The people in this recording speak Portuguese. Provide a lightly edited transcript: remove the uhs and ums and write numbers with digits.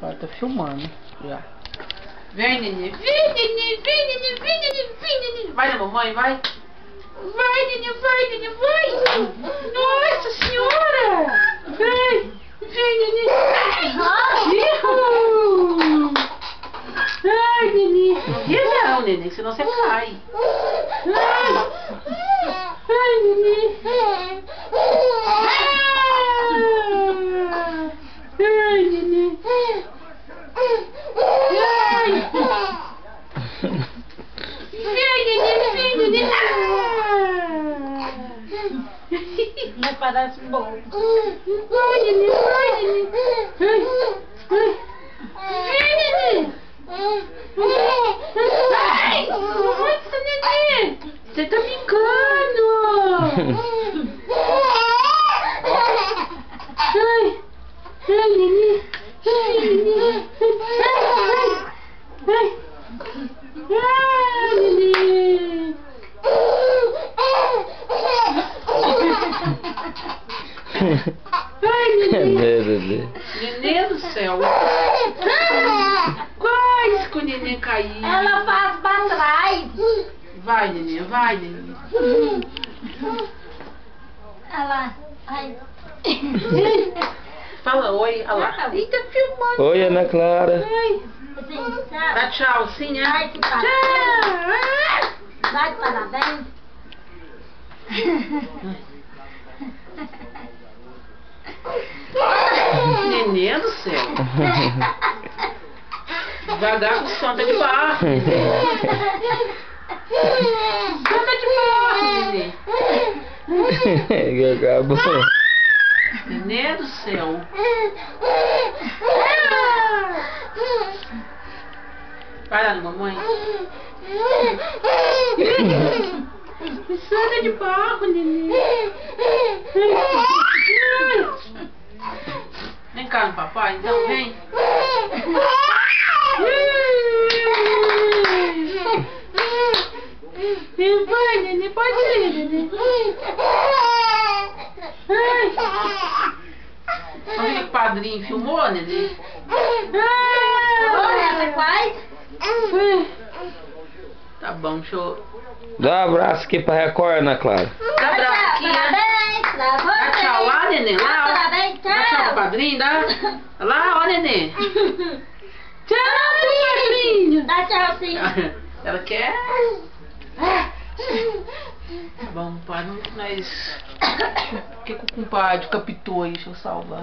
Ela tá filmando já. Vem, nenê. Vem, nenê. Vem, nenê. Vem, nenê. Vem, nenê. Vai na mamãe, vai. Vai, nenê. Vai, nenê. Vai. Nossa senhora. Vai. Vem, nenê. Ai, nenê. Não, nenê, senão você cai. Ai, nenê. Ai, nenê. Mas parece bom. Vai, nenê, vai, nenê. Vem, nenê. Ai, nossa, nenê. Você tá brincando. Ai, nenê. Ai, nenê. Ai, nenê. Ai, nenê. Nenê do céu. Quase que o nenê caiu. Ela faz pra trás. Vai, nenê, vai, nenê. Ela... Ai. Fala oi, olha lá. Ih, tá filmando. Oi, Ana Clara. Ai. Assim, Dá tchau, sim, né? ai, que parabéns. Tchau. Vai de parabéns. Nenê do céu. Devagar com Santa de barro. Santa de barro, nenê. Acabou. Nenê do céu. Vai lá, mamãe. Santa de barro, nenê. Vem cá no papai, então, vem. Vai, nenê, pode ir, nenê. Olha que o padrinho filmou, nenê. Olha, quase. Tá bom, deixa eu... Dá um abraço aqui pra Record, Ana Clara. Dá abraço aqui, né? Parabéns pra você. Dá tchau lá, nenê. Lá, ó. Parabéns, Dá tchau pro tchau. padrinho, dá. Lá, ó, nenê. Tchau, padrinho. Dá tchau, sim. Ela quer... Tá bom, pai, nós... O que o compadre captou aí? Deixa eu salvar.